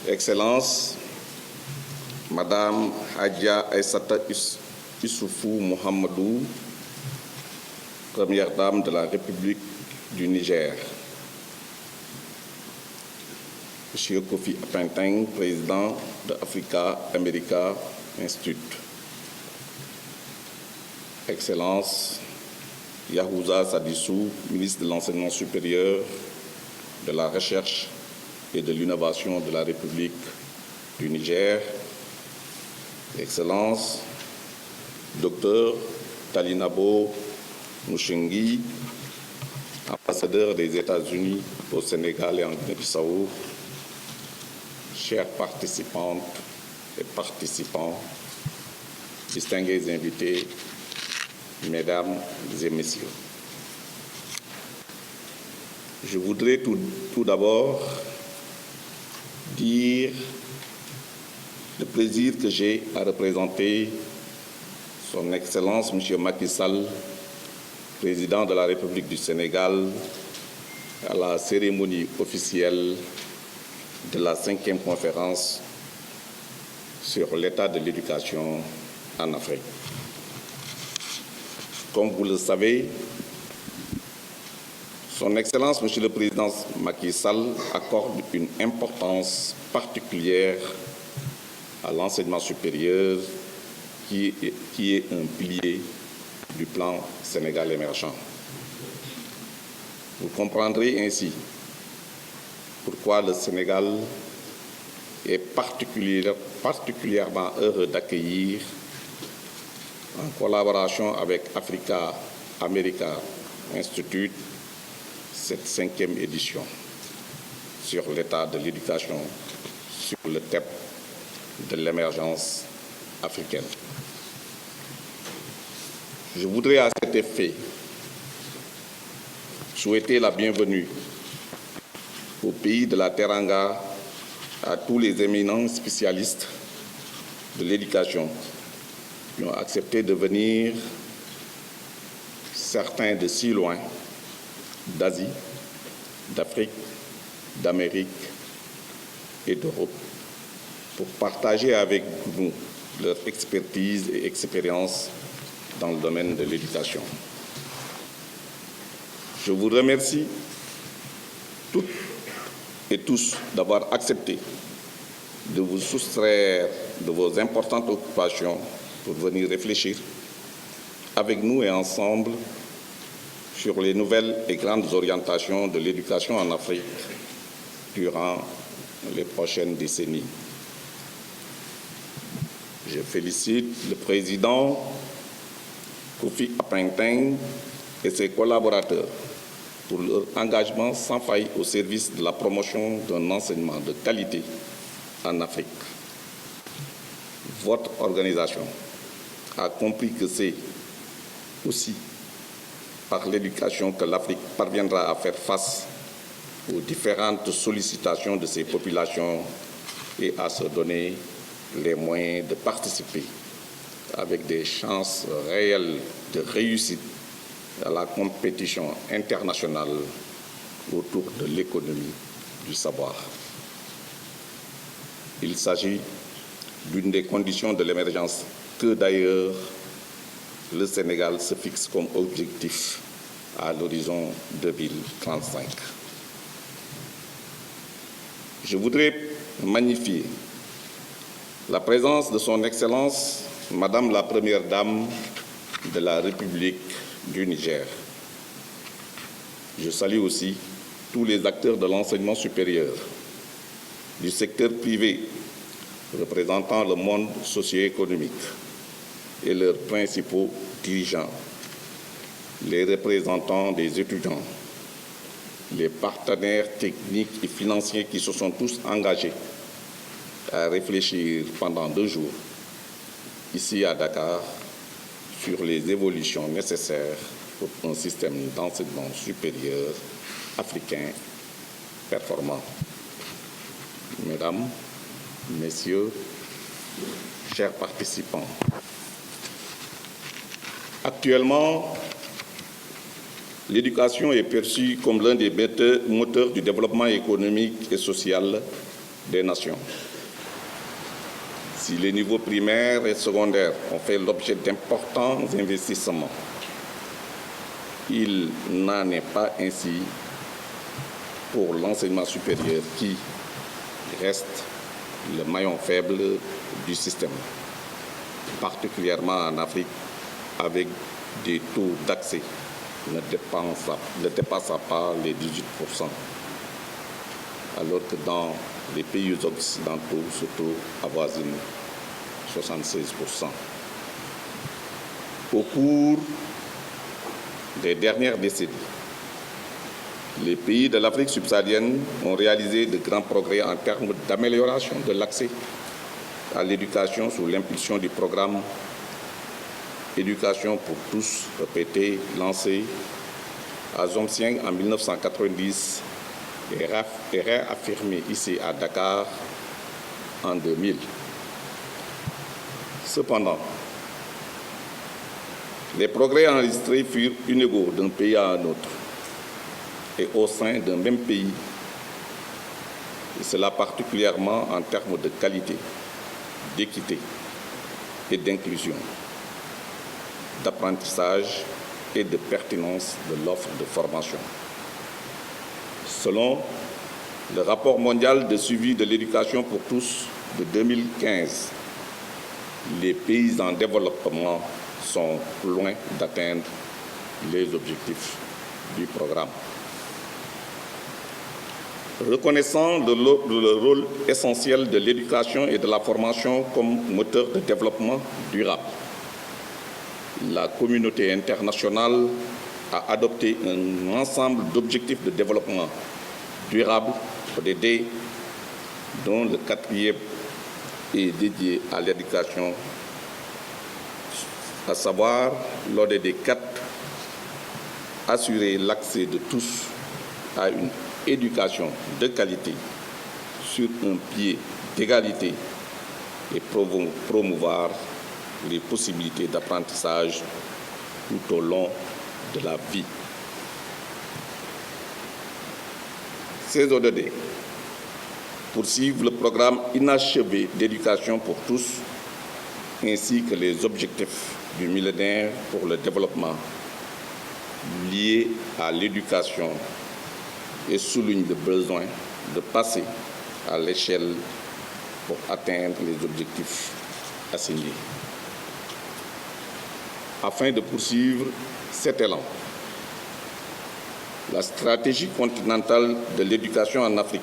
Excellences, Madame Hadja Aïssata Issoufou Mohamedou, Première Dame de la République du Niger, Monsieur Kofi Apenteng, Président de Africa America Institute, Excellences, Yahouza Sadissou, Ministre de l'Enseignement supérieur, de la Recherche et de l'innovation de la République du Niger, Excellences, Dr Talinabo Mouchengi, ambassadeur des États-Unis au Sénégal et en Guinée-Bissau, chères participantes et participants, distingués invités, Mesdames et Messieurs. Je voudrais tout d'abord dire le plaisir que j'ai à représenter Son Excellence M. Macky Sall, Président de la République du Sénégal, à la cérémonie officielle de la 5e conférence sur l'état de l'éducation en Afrique. Comme vous le savez, Son Excellence, Monsieur le Président Macky Sall, accorde une importance particulière à l'enseignement supérieur qui est un pilier du plan Sénégal émergent. Vous comprendrez ainsi pourquoi le Sénégal est particulièrement heureux d'accueillir, en collaboration avec Africa America Institute, cette 5e édition sur l'état de l'éducation sur le thème de l'émergence africaine. Je voudrais à cet effet souhaiter la bienvenue au pays de la Teranga à tous les éminents spécialistes de l'éducation qui ont accepté de venir, certains de si loin, d'Asie, d'Afrique, d'Amérique et d'Europe, pour partager avec nous leur expertise et expérience dans le domaine de l'éducation. Je vous remercie toutes et tous d'avoir accepté de vous soustraire de vos importantes occupations pour venir réfléchir avec nous et ensemble sur les nouvelles et grandes orientations de l'éducation en Afrique durant les prochaines décennies. Je félicite le président Kofi Apenteng et ses collaborateurs pour leur engagement sans faille au service de la promotion d'un enseignement de qualité en Afrique. Votre organisation a compris que c'est aussi par l'éducation que l'Afrique parviendra à faire face aux différentes sollicitations de ses populations et à se donner les moyens de participer avec des chances réelles de réussite à la compétition internationale autour de l'économie du savoir. Il s'agit d'une des conditions de l'émergence que d'ailleurs le Sénégal se fixe comme objectif à l'horizon 2035. Je voudrais magnifier la présence de Son Excellence, Madame la Première Dame de la République du Niger. Je salue aussi tous les acteurs de l'enseignement supérieur, du secteur privé, représentant le monde socio-économique, et leurs principaux dirigeants, les représentants des étudiants, les partenaires techniques et financiers qui se sont tous engagés à réfléchir pendant 2 jours, ici à Dakar, sur les évolutions nécessaires pour un système d'enseignement supérieur africain performant. Mesdames, Messieurs, chers participants, actuellement, l'éducation est perçue comme l'un des moteurs du développement économique et social des nations. Si les niveaux primaires et secondaires ont fait l'objet d'importants investissements, il n'en est pas ainsi pour l'enseignement supérieur qui reste le maillon faible du système, particulièrement en Afrique, avec des taux d'accès ne dépassant pas les 18%, alors que dans les pays occidentaux, ce taux avoisine 76%. Au cours des dernières décennies, les pays de l'Afrique subsaharienne ont réalisé de grands progrès en termes d'amélioration de l'accès à l'éducation sous l'impulsion du programme Éducation pour tous, répété, lancé à Zhongshan en 1990 et réaffirmé ici à Dakar en 2000. Cependant, les progrès enregistrés furent inégaux d'un pays à un autre et au sein d'un même pays, et cela particulièrement en termes de qualité, d'équité et d'inclusion, d'apprentissage et de pertinence de l'offre de formation. Selon le rapport mondial de suivi de l'éducation pour tous de 2015, les pays en développement sont loin d'atteindre les objectifs du programme. Reconnaissant le rôle essentiel de l'éducation et de la formation comme moteur de développement durable, la communauté internationale a adopté un ensemble d'objectifs de développement durable, ODD, dont le 4e est dédié à l'éducation, à savoir l'ODD 4, assurer l'accès de tous à une éducation de qualité sur un pied d'égalité et promouvoir les possibilités d'apprentissage tout au long de la vie. Ces ODD poursuivent le programme inachevé d'éducation pour tous ainsi que les objectifs du millénaire pour le développement liés à l'éducation et soulignent le besoin de passer à l'échelle pour atteindre les objectifs assignés. Afin de poursuivre cet élan, la stratégie continentale de l'éducation en Afrique,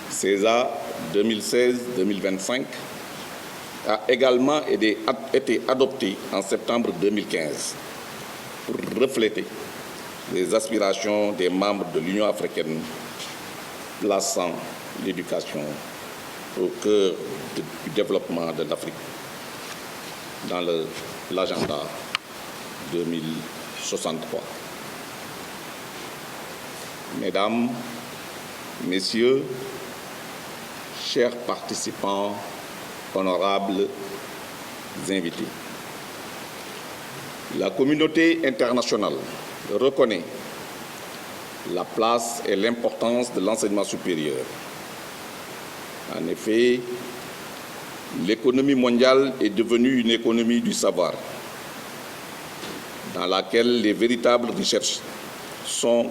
CESA 2016-2025, a également été adoptée en septembre 2015 pour refléter les aspirations des membres de l'Union africaine, plaçant l'éducation au cœur du développement de l'Afrique dans l'agenda 2063. Mesdames, Messieurs, chers participants, honorables invités, la communauté internationale reconnaît la place et l'importance de l'enseignement supérieur. En effet, l'économie mondiale est devenue une économie du savoir, dans laquelle les véritables richesses sont,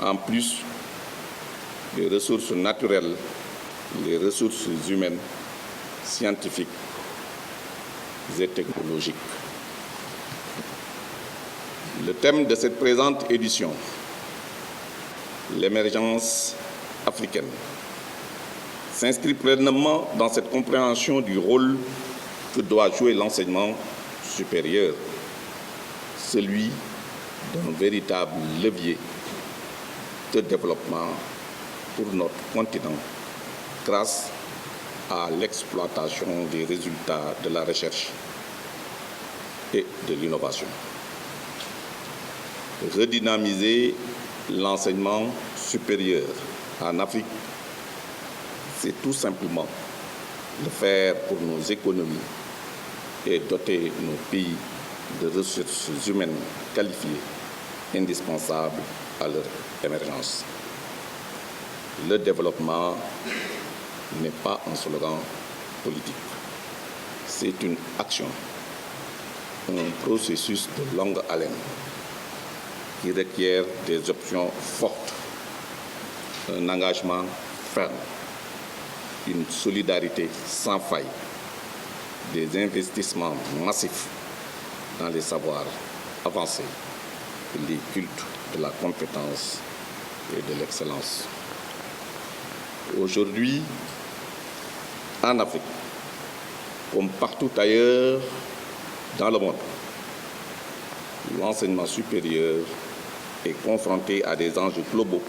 en plus des ressources naturelles, les ressources humaines, scientifiques et technologiques. Le thème de cette présente édition, l'émergence africaine, s'inscrit pleinement dans cette compréhension du rôle que doit jouer l'enseignement supérieur, celui d'un véritable levier de développement pour notre continent grâce à l'exploitation des résultats de la recherche et de l'innovation. redynamiser l'enseignement supérieur en Afrique, c'est tout simplement le faire pour nos économies et doter nos pays de ressources humaines qualifiées, indispensables à leur émergence. Le développement n'est pas un slogan politique, c'est une action, un processus de longue haleine qui requiert des options fortes, un engagement ferme, une solidarité sans faille, des investissements massifs dans les savoirs avancés, les cultes de la compétence et de l'excellence. Aujourd'hui, en Afrique, comme partout ailleurs dans le monde, l'enseignement supérieur est confronté à des enjeux globaux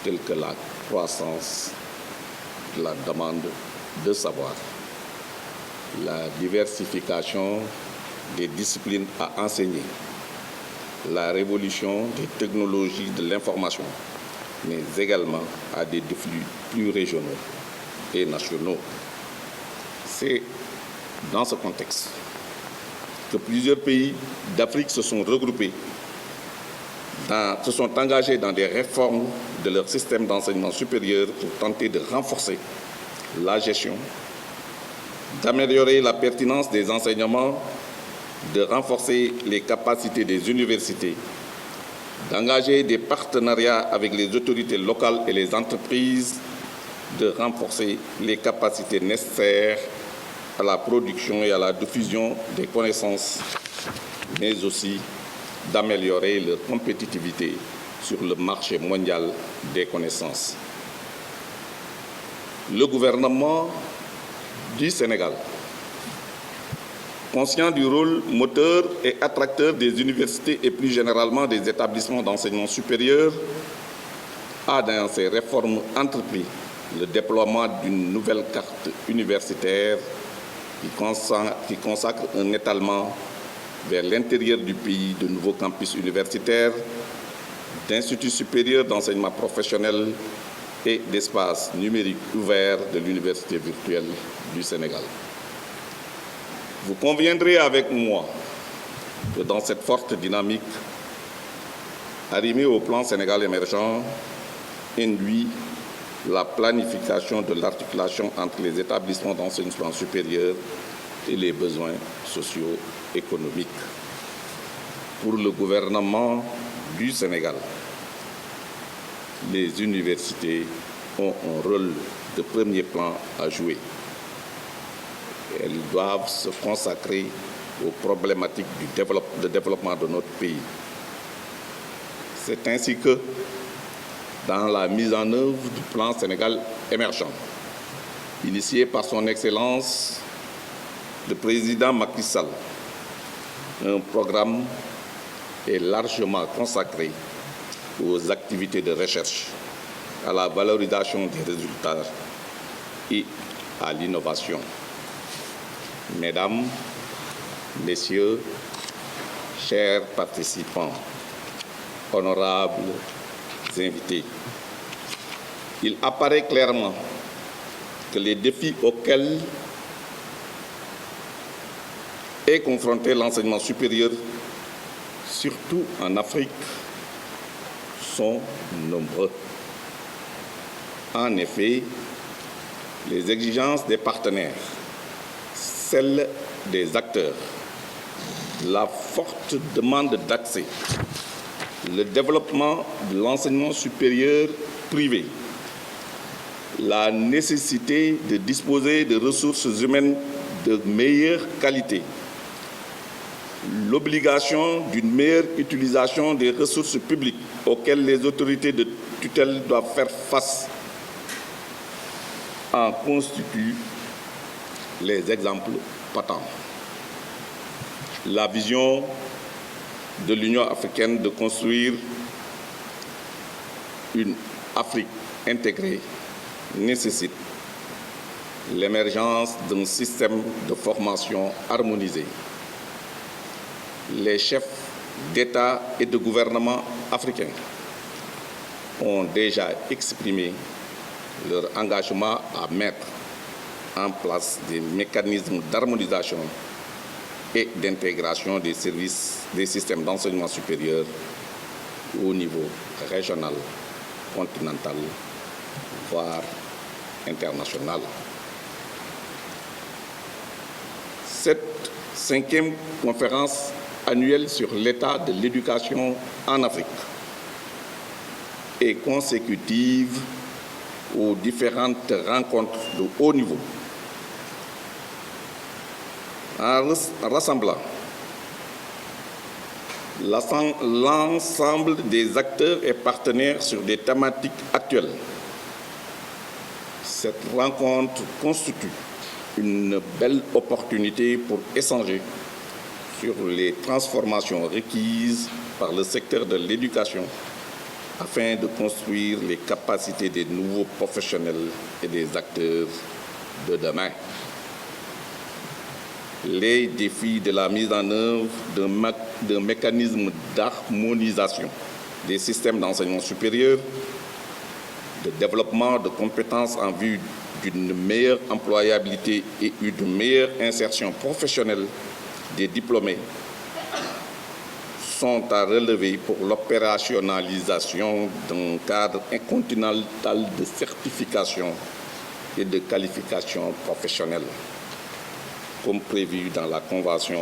tels que la croissance de la demande de savoir, la diversification des disciplines à enseigner, la révolution des technologies de l'information, mais également à des défis plus régionaux et nationaux. C'est dans ce contexte que plusieurs pays d'Afrique se sont regroupés, se sont engagés dans des réformes de leur système d'enseignement supérieur pour tenter de renforcer la gestion, d'améliorer la pertinence des enseignements, de renforcer les capacités des universités, d'engager des partenariats avec les autorités locales et les entreprises, de renforcer les capacités nécessaires à la production et à la diffusion des connaissances, mais aussi d'améliorer leur compétitivité sur le marché mondial des connaissances. Le gouvernement du Sénégal, conscient du rôle moteur et attracteur des universités et plus généralement des établissements d'enseignement supérieur, a dans ses réformes entrepris le déploiement d'une nouvelle carte universitaire qui consacre un étalement vers l'intérieur du pays de nouveaux campus universitaires, d'instituts supérieurs d'enseignement professionnel et d'espaces numériques ouverts de l'Université virtuelle du Sénégal. Vous conviendrez avec moi que dans cette forte dynamique, arrimée au plan Sénégal émergent, induit la planification de l'articulation entre les établissements d'enseignement supérieur et les besoins socio-économiques. Pour le gouvernement du Sénégal, les universités ont un rôle de premier plan à jouer. Elles doivent se consacrer aux problématiques de développement de notre pays. C'est ainsi que, dans la mise en œuvre du plan Sénégal émergent, initié par son Excellence le président Macky Sall, un programme est largement consacré aux activités de recherche, à la valorisation des résultats et à l'innovation. Mesdames, Messieurs, chers participants, honorables invités, il apparaît clairement que les défis auxquels est confronté l'enseignement supérieur, surtout en Afrique, sont nombreux. En effet, les exigences des partenaires, celles des acteurs, la forte demande d'accès, le développement de l'enseignement supérieur privé, la nécessité de disposer de ressources humaines de meilleure qualité, l'obligation d'une meilleure utilisation des ressources publiques auxquelles les autorités de tutelle doivent faire face en constituent les exemples patents. La vision de l'Union africaine de construire une Afrique intégrée nécessite l'émergence d'un système de formation harmonisé. Les chefs d'États et de gouvernements africains ont déjà exprimé leur engagement à mettre en place des mécanismes d'harmonisation et d'intégration des services des systèmes d'enseignement supérieur au niveau régional, continental, voire international. Cette 5e conférence annuelle sur l'état de l'éducation en Afrique est consécutive aux différentes rencontres de haut niveau. En rassemblant l'ensemble des acteurs et partenaires sur des thématiques actuelles, cette rencontre constitue une belle opportunité pour échanger sur les transformations requises par le secteur de l'éducation afin de construire les capacités des nouveaux professionnels et des acteurs de demain. Les défis de la mise en œuvre d'un mécanisme d'harmonisation des systèmes d'enseignement supérieur, de développement de compétences en vue d'une meilleure employabilité et une meilleure insertion professionnelle des diplômés sont à relever pour l'opérationnalisation d'un cadre incontinental de certification et de qualification professionnelle, comme prévu dans la Convention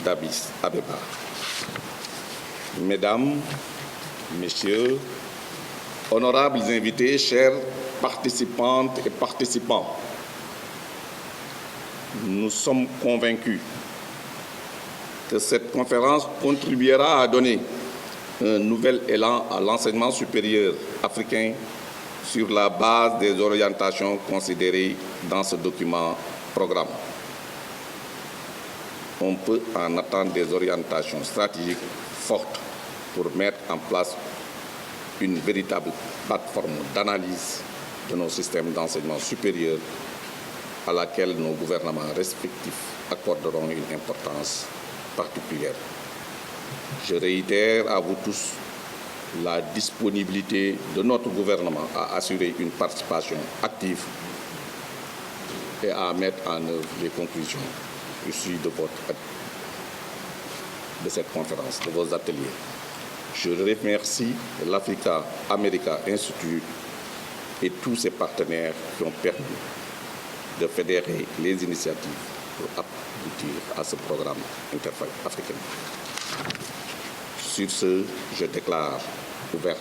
d'Addis Abeba. Mesdames, Messieurs, honorables invités, chers participantes et participants, nous sommes convaincus que cette conférence contribuera à donner un nouvel élan à l'enseignement supérieur africain sur la base des orientations considérées dans ce document programme. On peut en attendre des orientations stratégiques fortes pour mettre en place une véritable plateforme d'analyse de nos systèmes d'enseignement supérieur à laquelle nos gouvernements respectifs accorderont une importance particulière. Je réitère à vous tous la disponibilité de notre gouvernement à assurer une participation active et à mettre en œuvre les conclusions issues de cette conférence, de vos ateliers. Je remercie l'Africa America Institute et tous ses partenaires qui ont permis de fédérer les initiatives pour aboutir à ce programme interafricain. Sur ce, je déclare ouverte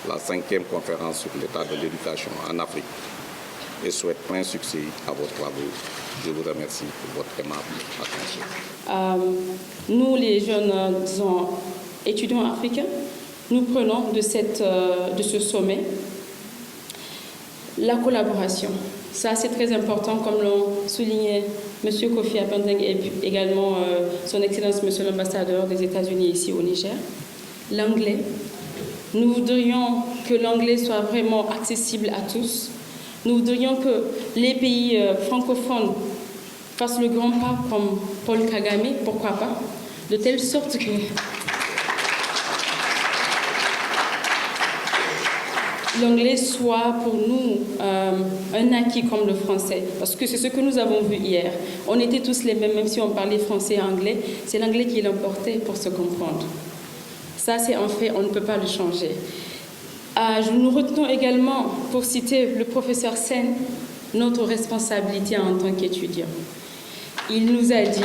la 5e conférence sur l'état de l'éducation en Afrique et souhaite plein succès à vos travaux. Je vous remercie pour votre aimable attention. Nous, les jeunes étudiants africains, nous prenons de ce sommet la collaboration. Ça, c'est très important, comme l'ont souligné M. Kofi Apendeng et également son Excellence M. l'ambassadeur des États-Unis ici au Niger. L'anglais. Nous voudrions que l'anglais soit vraiment accessible à tous. Nous voudrions que les pays francophones fassent le grand pas comme Paul Kagame, pourquoi pas, de telle sorte que l'anglais soit pour nous un acquis comme le français, parce que c'est ce que nous avons vu hier. On était tous les mêmes, même si on parlait français et anglais, c'est l'anglais qui l'emportait pour se comprendre. Ça, c'est un fait, on ne peut pas le changer. Nous retenons également, pour citer le professeur Sen, notre responsabilité en tant qu'étudiants. Il nous a dit,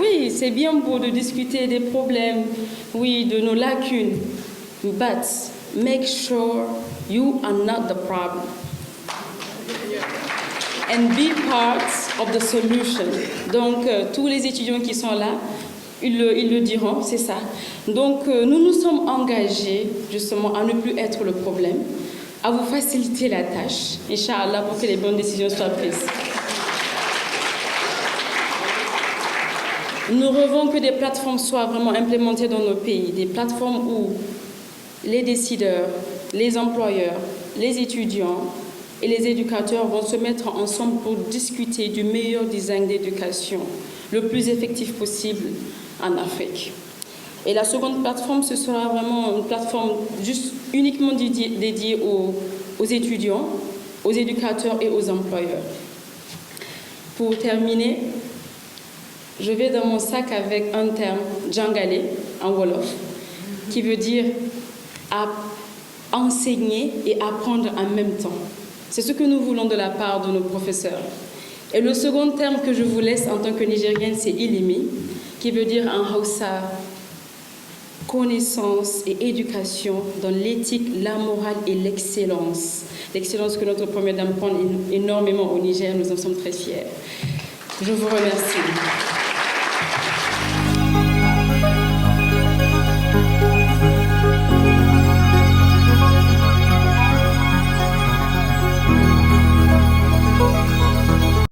oui, c'est bien beau de discuter des problèmes, oui, de nos lacunes, but make sure you are not the problem. And be part of the solution. Donc, tous les étudiants qui sont là, ils le diront, c'est ça. Donc, nous nous sommes engagés, justement, à ne plus être le problème, à vous faciliter la tâche, Inch'Allah, pour que les bonnes décisions soient prises. Nous rêvons que des plateformes soient vraiment implémentées dans nos pays, des plateformes où les décideurs, les employeurs, les étudiants et les éducateurs vont se mettre ensemble pour discuter du meilleur design d'éducation, le plus effectif possible en Afrique. Et la seconde plateforme, ce sera vraiment une plateforme juste uniquement dédiée aux étudiants, aux éducateurs et aux employeurs. Pour terminer, je vais dans mon sac avec un terme, Djangale, en Wolof, qui veut dire enseigner et apprendre en même temps. C'est ce que nous voulons de la part de nos professeurs. Et le second terme que je vous laisse en tant que Nigérienne, c'est Ilimi, qui veut dire en Hausa, connaissance et éducation dans l'éthique, la morale et l'excellence. L'excellence que notre première dame prend énormément au Niger, nous en sommes très fiers. Je vous remercie.